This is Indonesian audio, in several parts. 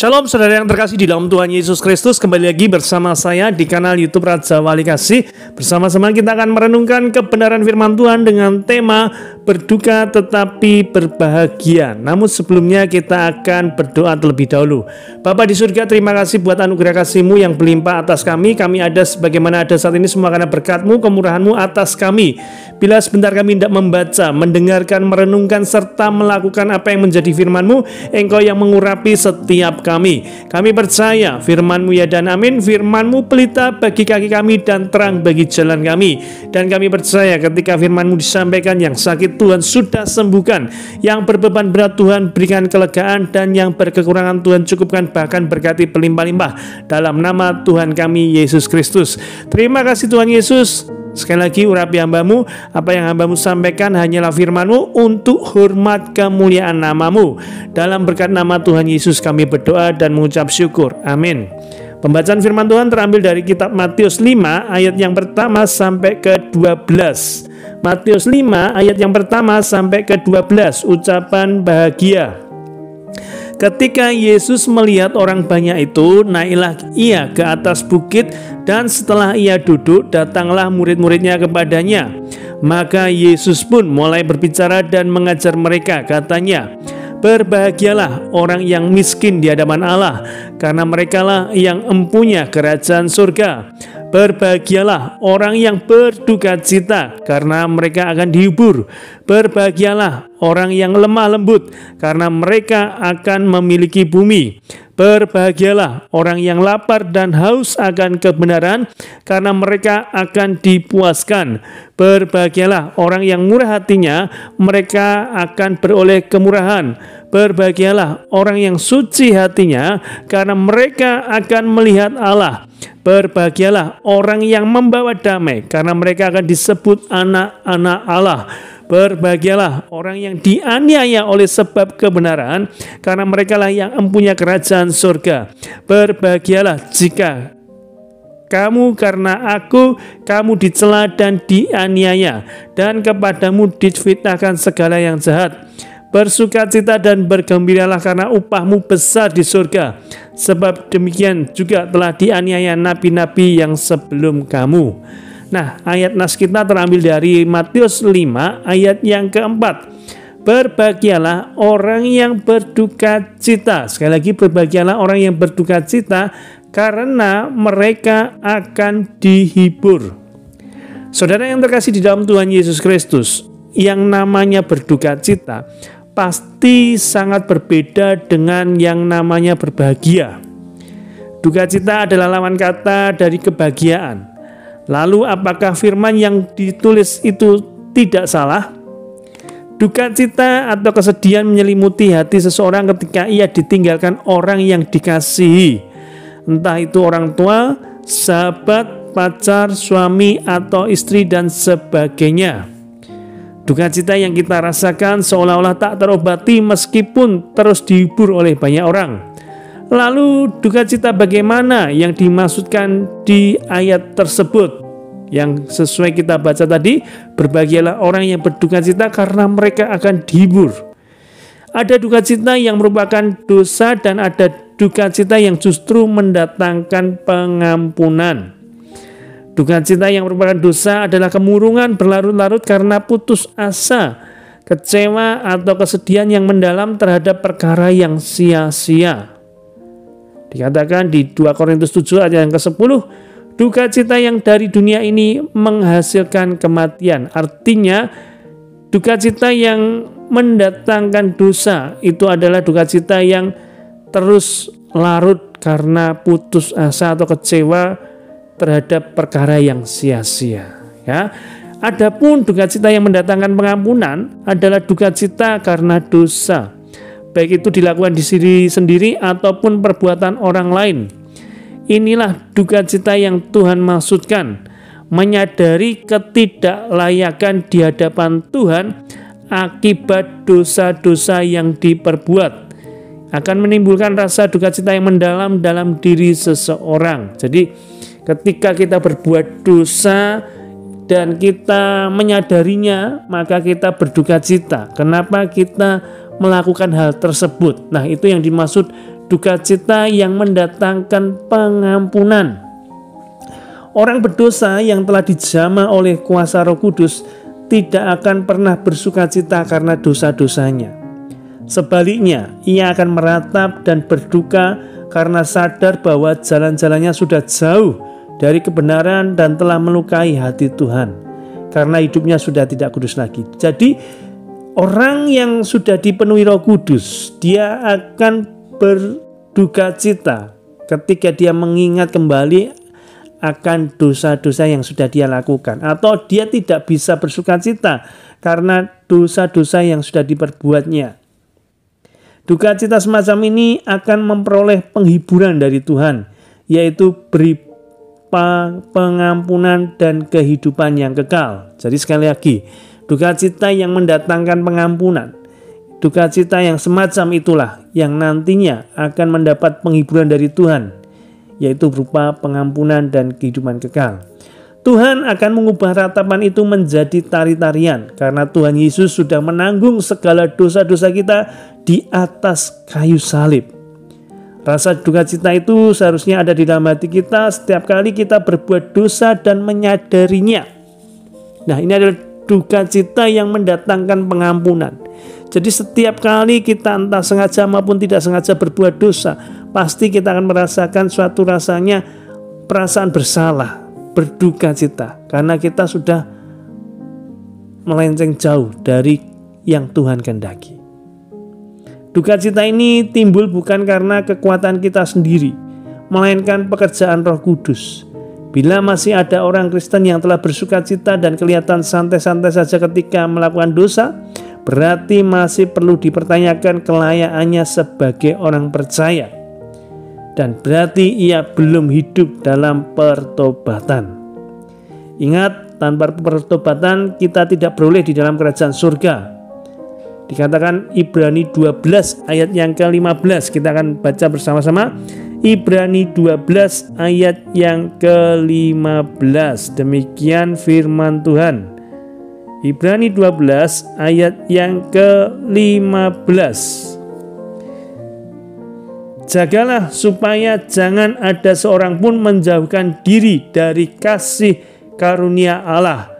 Shalom saudara yang terkasih di dalam Tuhan Yesus Kristus. Kembali lagi bersama saya di kanal YouTube Raja Wali Kasih. Bersama-sama kita akan merenungkan kebenaran firman Tuhan dengan tema berduka tetapi berbahagia. Namun sebelumnya kita akan berdoa terlebih dahulu. Bapa di surga, terima kasih buat anugerah kasih-Mu yang berlimpah atas kami. Kami ada sebagaimana ada saat ini semua karena berkat-Mu, kemurahan-Mu atas kami. Bila sebentar kami tidak membaca, mendengarkan, merenungkan serta melakukan apa yang menjadi firman-Mu, Engkau yang mengurapi setiap kami. Kami percaya firman-Mu ya dan amin. Firman-Mu pelita bagi kaki kami dan terang bagi jalan kami. Dan kami percaya ketika firman-Mu disampaikan, yang sakit Tuhan sudah sembuhkan, yang berbeban berat Tuhan berikan kelegaan, dan yang berkekurangan Tuhan cukupkan, bahkan berkati berlimpah-limpah dalam nama Tuhan kami Yesus Kristus. Terima kasih Tuhan Yesus. Sekali lagi urapi hamba-Mu, apa yang hamba-Mu sampaikan hanyalah firman-Mu untuk hormat kemuliaan nama-Mu. Dalam berkat nama Tuhan Yesus kami berdoa dan mengucap syukur. Amin. Pembacaan firman Tuhan terambil dari kitab Matius 5 ayat yang pertama sampai ke-12. Matius 5 ayat yang pertama sampai ke-12, ucapan bahagia. Ketika Yesus melihat orang banyak itu, naiklah ia ke atas bukit, dan setelah ia duduk, datanglah murid-muridnya kepadanya. Maka Yesus pun mulai berbicara dan mengajar mereka, katanya, "Berbahagialah orang yang miskin di hadapan Allah, karena merekalah yang empunya kerajaan surga. Berbahagialah orang yang berduka cita, karena mereka akan dihibur. Berbahagialah orang yang lemah lembut, karena mereka akan memiliki bumi. Berbahagialah orang yang lapar dan haus akan kebenaran, karena mereka akan dipuaskan. Berbahagialah orang yang murah hatinya, mereka akan beroleh kemurahan. Berbahagialah orang yang suci hatinya, karena mereka akan melihat Allah. Berbahagialah orang yang membawa damai, karena mereka akan disebut anak-anak Allah. Berbahagialah orang yang dianiaya oleh sebab kebenaran, karena merekalah yang empunya kerajaan surga. Berbahagialah jika kamu karena aku, kamu dicela dan dianiaya, dan kepadamu difitnahkan segala yang jahat. Bersukacita dan bergembiralah, karena upahmu besar di surga, sebab demikian juga telah dianiaya nabi-nabi yang sebelum kamu." Nah, ayat nas kita terambil dari Matius 5 ayat yang keempat. Berbahagialah orang yang berduka cita. Sekali lagi, berbahagialah orang yang berduka cita, karena mereka akan dihibur. Saudara yang terkasih di dalam Tuhan Yesus Kristus, yang namanya berduka cita pasti sangat berbeda dengan yang namanya berbahagia. Duka cita adalah lawan kata dari kebahagiaan. Lalu apakah firman yang ditulis itu tidak salah? Duka cita atau kesedihan menyelimuti hati seseorang ketika ia ditinggalkan orang yang dikasihi. Entah itu orang tua, sahabat, pacar, suami, atau istri, dan sebagainya. Duka cita yang kita rasakan seolah-olah tak terobati meskipun terus dihibur oleh banyak orang. Lalu duka cita bagaimana yang dimaksudkan di ayat tersebut? Yang sesuai kita baca tadi, berbahagialah orang yang berduka cita, karena mereka akan dihibur. Ada duka cita yang merupakan dosa, dan ada duka cita yang justru mendatangkan pengampunan. Duka cita yang merupakan dosa adalah kemurungan berlarut-larut karena putus asa, kecewa, atau kesedihan yang mendalam terhadap perkara yang sia-sia. Dikatakan di 2 Korintus 7 ayat yang ke-10, duka cita yang dari dunia ini menghasilkan kematian. Artinya, duka cita yang mendatangkan dosa itu adalah duka cita yang terus larut karena putus asa atau kecewa terhadap perkara yang sia-sia. Ya. Adapun duka cita yang mendatangkan pengampunan adalah duka cita karena dosa, baik itu dilakukan di diri sendiri ataupun perbuatan orang lain. Inilah duka cita yang Tuhan maksudkan, menyadari ketidaklayakan di hadapan Tuhan akibat dosa-dosa yang diperbuat akan menimbulkan rasa duka cita yang mendalam dalam diri seseorang. Jadi ketika kita berbuat dosa dan kita menyadarinya, maka kita berduka cita. Kenapa kita melakukan hal tersebut? Nah, itu yang dimaksud duka cita yang mendatangkan pengampunan. Orang berdosa yang telah dijamah oleh kuasa Roh Kudus tidak akan pernah bersuka cita karena dosa-dosanya. Sebaliknya, ia akan meratap dan berduka karena sadar bahwa jalan-jalannya sudah jauh dari kebenaran dan telah melukai hati Tuhan, karena hidupnya sudah tidak kudus lagi. Jadi, orang yang sudah dipenuhi Roh Kudus, dia akan berduka cita ketika dia mengingat kembali akan dosa-dosa yang sudah dia lakukan, atau dia tidak bisa bersuka cita karena dosa-dosa yang sudah diperbuatnya. Duka cita semacam ini akan memperoleh penghiburan dari Tuhan, yaitu berupa pengampunan dan kehidupan yang kekal. Jadi sekali lagi, duka cita yang mendatangkan pengampunan, duka cita yang semacam itulah yang nantinya akan mendapat penghiburan dari Tuhan, yaitu berupa pengampunan dan kehidupan kekal. Tuhan akan mengubah ratapan itu menjadi tari-tarian karena Tuhan Yesus sudah menanggung segala dosa-dosa kita di atas kayu salib. Rasa duka cita itu seharusnya ada di dalam hati kita setiap kali kita berbuat dosa dan menyadarinya. Nah, ini adalah duka cita yang mendatangkan pengampunan. Jadi setiap kali kita entah sengaja maupun tidak sengaja berbuat dosa, pasti kita akan merasakan suatu rasanya perasaan bersalah, berduka cita, karena kita sudah melenceng jauh dari yang Tuhan kehendaki. Duka cita ini timbul bukan karena kekuatan kita sendiri, melainkan pekerjaan Roh Kudus. Bila masih ada orang Kristen yang telah bersuka cita dan kelihatan santai-santai saja ketika melakukan dosa, berarti masih perlu dipertanyakan kelayakannya sebagai orang percaya. Dan berarti ia belum hidup dalam pertobatan. Ingat, tanpa pertobatan kita tidak beroleh di dalam kerajaan surga. Dikatakan Ibrani 12 ayat yang ke-15. Kita akan baca bersama-sama. Ibrani 12 ayat yang ke-15. Demikian firman Tuhan. Ibrani 12 ayat yang ke-15. Jagalah supaya jangan ada seorang pun menjauhkan diri dari kasih karunia Allah,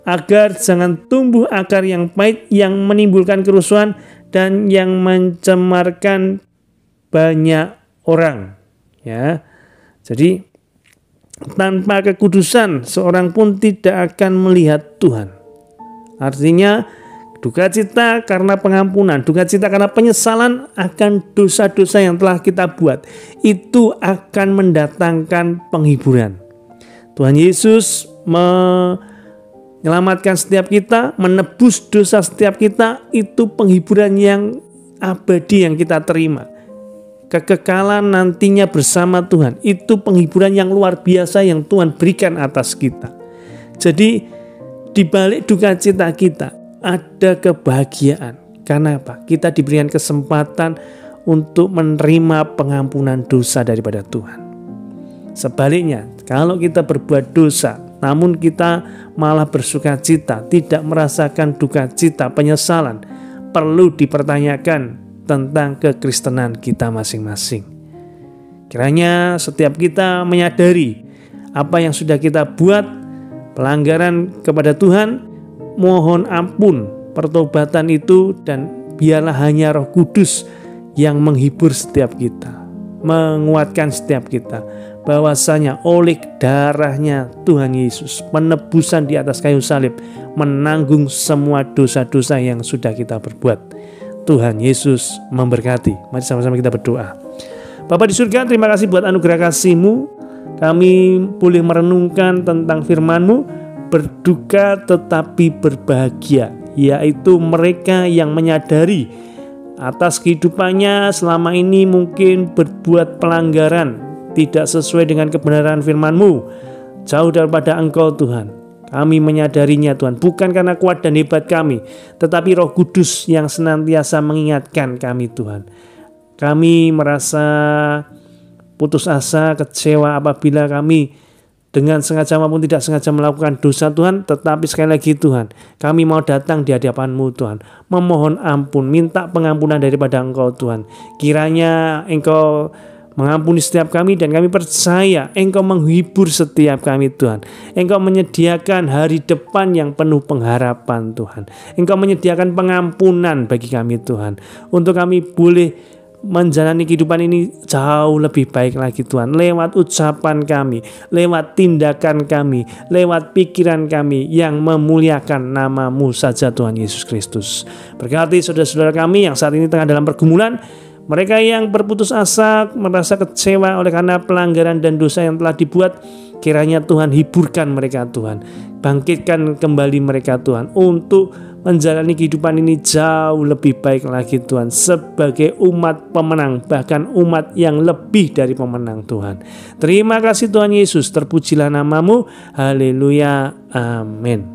agar jangan tumbuh akar yang pahit yang menimbulkan kerusuhan dan yang mencemarkan banyak orang. Ya. Jadi tanpa kekudusan seorang pun tidak akan melihat Tuhan. Artinya duka cita karena pengampunan, duka cita karena penyesalan akan dosa-dosa yang telah kita buat, itu akan mendatangkan penghiburan. Tuhan Yesus menyelamatkan setiap kita, menebus dosa setiap kita, itu penghiburan yang abadi yang kita terima. Kekekalan nantinya bersama Tuhan, itu penghiburan yang luar biasa yang Tuhan berikan atas kita. Jadi di balik duka cita kita ada kebahagiaan. Karena apa? Kita diberikan kesempatan untuk menerima pengampunan dosa daripada Tuhan. Sebaliknya, kalau kita berbuat dosa, namun kita malah bersuka cita, tidak merasakan duka cita, penyesalan, perlu dipertanyakan tentang kekristenan kita masing-masing. Kiranya setiap kita menyadari apa yang sudah kita buat, pelanggaran kepada Tuhan, mohon ampun, pertobatan itu, dan biarlah hanya Roh Kudus yang menghibur setiap kita, menguatkan setiap kita, bahwasanya oleh darahnya Tuhan Yesus, penebusan di atas kayu salib, menanggung semua dosa-dosa yang sudah kita perbuat. Tuhan Yesus memberkati. Mari sama-sama kita berdoa. Bapa di surga, terima kasih buat anugerah kasih-Mu. Kami boleh merenungkan tentang firman-Mu, berduka tetapi berbahagia, yaitu mereka yang menyadari atas kehidupannya selama ini mungkin berbuat pelanggaran, tidak sesuai dengan kebenaran firman-Mu, jauh daripada Engkau Tuhan. Kami menyadarinya Tuhan, bukan karena kuat dan hebat kami, tetapi Roh Kudus yang senantiasa mengingatkan kami Tuhan. Kami merasa putus asa, kecewa apabila kami dengan sengaja maupun tidak sengaja melakukan dosa Tuhan, tetapi sekali lagi Tuhan, kami mau datang di hadapan-Mu Tuhan, memohon ampun, minta pengampunan daripada Engkau Tuhan. Kiranya Engkau mengampuni setiap kami dan kami percaya Engkau menghibur setiap kami Tuhan. Engkau menyediakan hari depan yang penuh pengharapan Tuhan. Engkau menyediakan pengampunan bagi kami Tuhan, untuk kami boleh menjalani kehidupan ini jauh lebih baik lagi Tuhan, lewat ucapan kami, lewat tindakan kami, lewat pikiran kami yang memuliakan nama-Mu saja Tuhan Yesus Kristus. Berkati saudara-saudara kami yang saat ini tengah dalam pergumulan, mereka yang berputus asa, merasa kecewa oleh karena pelanggaran dan dosa yang telah dibuat, kiranya Tuhan hiburkan mereka Tuhan, bangkitkan kembali mereka Tuhan, untuk menjalani kehidupan ini jauh lebih baik lagi Tuhan, sebagai umat pemenang, bahkan umat yang lebih dari pemenang Tuhan. Terima kasih Tuhan Yesus, terpujilah nama-Mu, haleluya, amin.